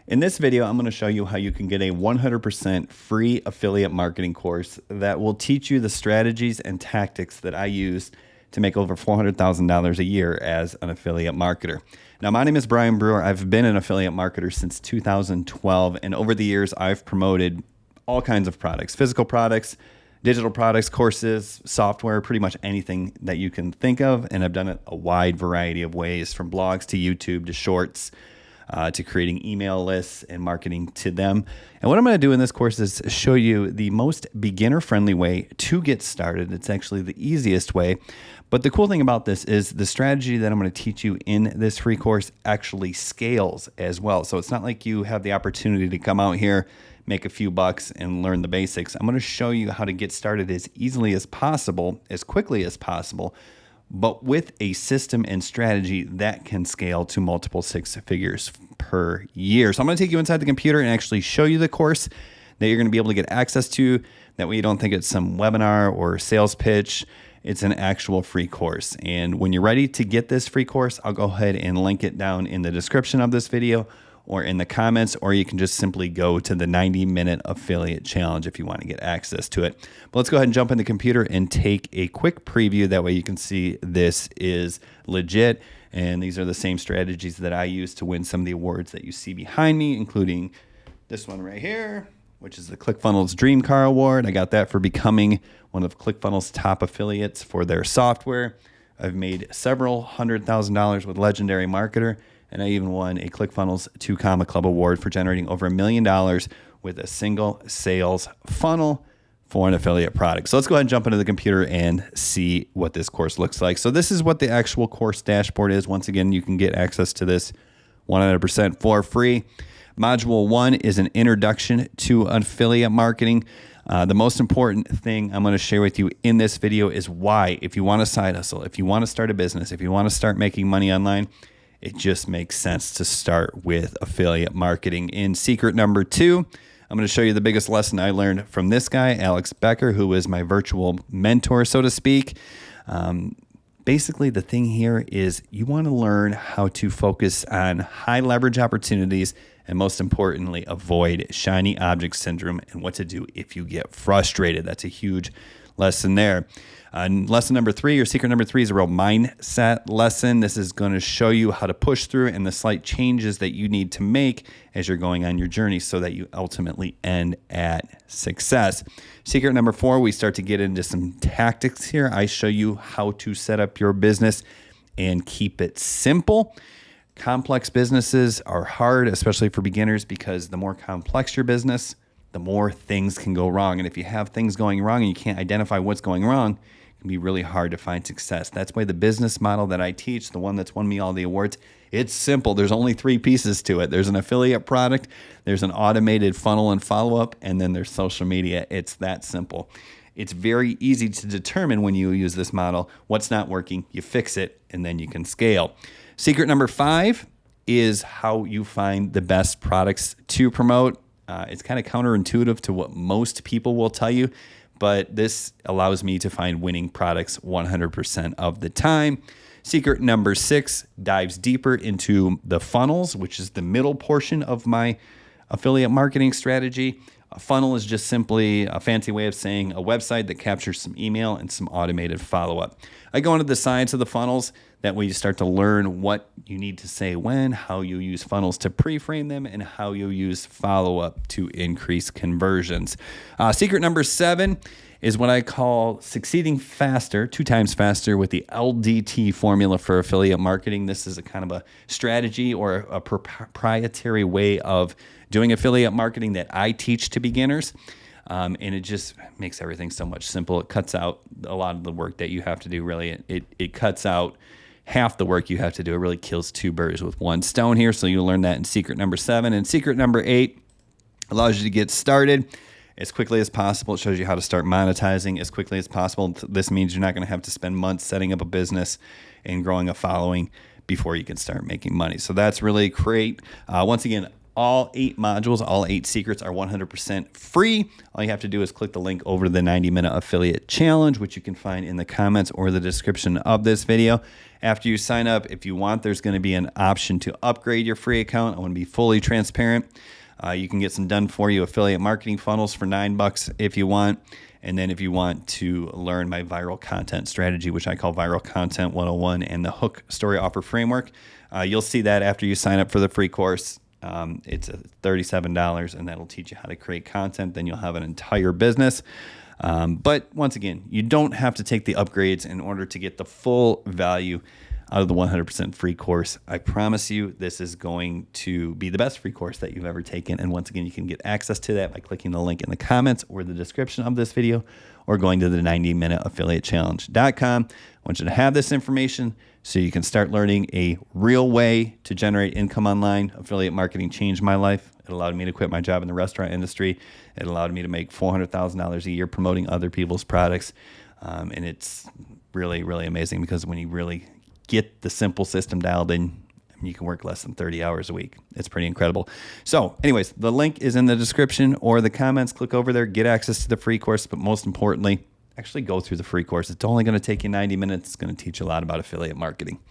In this video, I'm going to show you how you can get a 100% free affiliate marketing course that will teach you the strategies and tactics that I use to make over $400,000 a year as an affiliate marketer. Now, my name is Brian Brewer. I've been an affiliate marketer since 2012, and over the years, I've promoted all kinds of products, physical products, digital products, courses, software, pretty much anything that you can think of, and I've done it a wide variety of ways, from blogs to YouTube to shorts, to creating email lists and marketing to them. And what I'm going to do in this course is show you the most beginner-friendly way to get started. It's actually the easiest way. But the cool thing about this is the strategy that I'm going to teach you in this free course actually scales as well. So it's not like you have the opportunity to come out here, make a few bucks, and learn the basics. I'm going to show you how to get started as easily as possible, as quickly as possible, but with a system and strategy that can scale to multiple six figures per year. So I'm going to take you inside the computer and actually show you the course that you're going to be able to get access to. That way you don't think it's some webinar or sales pitch. It's an actual free course. And when you're ready to get this free course, I'll go ahead and link it down in the description of this video or in the comments, or you can just simply go to the 90-minute affiliate challenge if you want to get access to it. But let's go ahead and jump in the computer and take a quick preview. That way you can see this is legit, and these are the same strategies that I use to win some of the awards that you see behind me, including this one right here, which is the ClickFunnels Dream Car Award. I got that for becoming one of ClickFunnels' top affiliates for their software. I've made several $100,000 with Legendary Marketer, and I even won a ClickFunnels 2 Comma Club Award for generating over $1 million with a single sales funnel for an affiliate product. So let's go ahead and jump into the computer and see what this course looks like. So this is what the actual course dashboard is. Once again, you can get access to this 100% for free. Module 1 is an introduction to affiliate marketing. The most important thing I'm going to share with you in this video is why, if you want to side hustle, if you want to start a business, if you want to start making money online, it just makes sense to start with affiliate marketing. In secret number 2, I'm going to show you the biggest lesson I learned from this guy, Alex Becker, who is my virtual mentor, so to speak. Basically, the thing here is you want to learn how to focus on high leverage opportunities and, most importantly, avoid shiny object syndrome and what to do if you get frustrated. That's a huge lesson there. Lesson number 3, or secret number 3, is a real mindset lesson. This is going to show you how to push through and the slight changes that you need to make as you're going on your journey so that you ultimately end at success. Secret number 4, we start to get into some tactics here. I show you how to set up your business and keep it simple. Complex businesses are hard, especially for beginners, because the more complex your business, the more things can go wrong. And if you have things going wrong and you can't identify what's going wrong, it can be really hard to find success. That's why the business model that I teach, the one that's won me all the awards, it's simple. There's only 3 pieces to it. There's an affiliate product, there's an automated funnel and follow-up, and then there's social media. It's that simple. It's very easy to determine when you use this model what's not working. You fix it, and then you can scale. Secret number 5 is how you find the best products to promote. It's kind of counterintuitive to what most people will tell you, but this allows me to find winning products 100% of the time. Secret number 6 dives deeper into the funnels, which is the middle portion of my affiliate marketing strategy. A funnel is just simply a fancy way of saying a website that captures some email and some automated follow-up. I go into the science of the funnels. That way you start to learn what you need to say when, how you use funnels to pre-frame them, and how you use follow-up to increase conversions. Secret number 7 is what I call succeeding faster, 2 times faster, with the LDT formula for affiliate marketing. This is a kind of a strategy or a proprietary way of doing affiliate marketing that I teach to beginners. And it just makes everything so much simple. It cuts out a lot of the work that you have to do, really. It cuts out half the work you have to do. It really kills 2 birds with 1 stone here. So you'll learn that in secret number 7. And secret number 8 allows you to get started as quickly as possible. It shows you how to start monetizing as quickly as possible. This means you're not going to have to spend months setting up a business and growing a following before you can start making money. So that's really great. Once again, All 8 modules, all 8 secrets are 100% free. All you have to do is click the link over to the 90-minute affiliate challenge, which you can find in the comments or the description of this video. After you sign up, if you want, there's going to be an option to upgrade your free account. I want to be fully transparent. You can get some done for you affiliate marketing funnels for $9 if you want. And then if you want to learn my viral content strategy, which I call Viral Content 101, and the Hook Story Offer Framework, you'll see that after you sign up for the free course. It's $37, and that'll teach you how to create content. Then you'll have an entire business. But once again, you don't have to take the upgrades in order to get the full value out of the 100% free course. I promise you, this is going to be the best free course that you've ever taken. And once again, you can get access to that by clicking the link in the comments or the description of this video, or going to the 90minuteaffiliatechallenge.com. I want you to have this information so you can start learning a real way to generate income online. Affiliate marketing changed my life. It allowed me to quit my job in the restaurant industry. It allowed me to make $400,000 a year promoting other people's products. And it's really, really amazing, because when you really get the simple system dialed in, you can work less than 30 hours a week. It's pretty incredible. So anyways, the link is in the description or the comments. Click over there, get access to the free course, but most importantly, actually go through the free course. It's only going to take you 90 minutes. It's going to teach you a lot about affiliate marketing.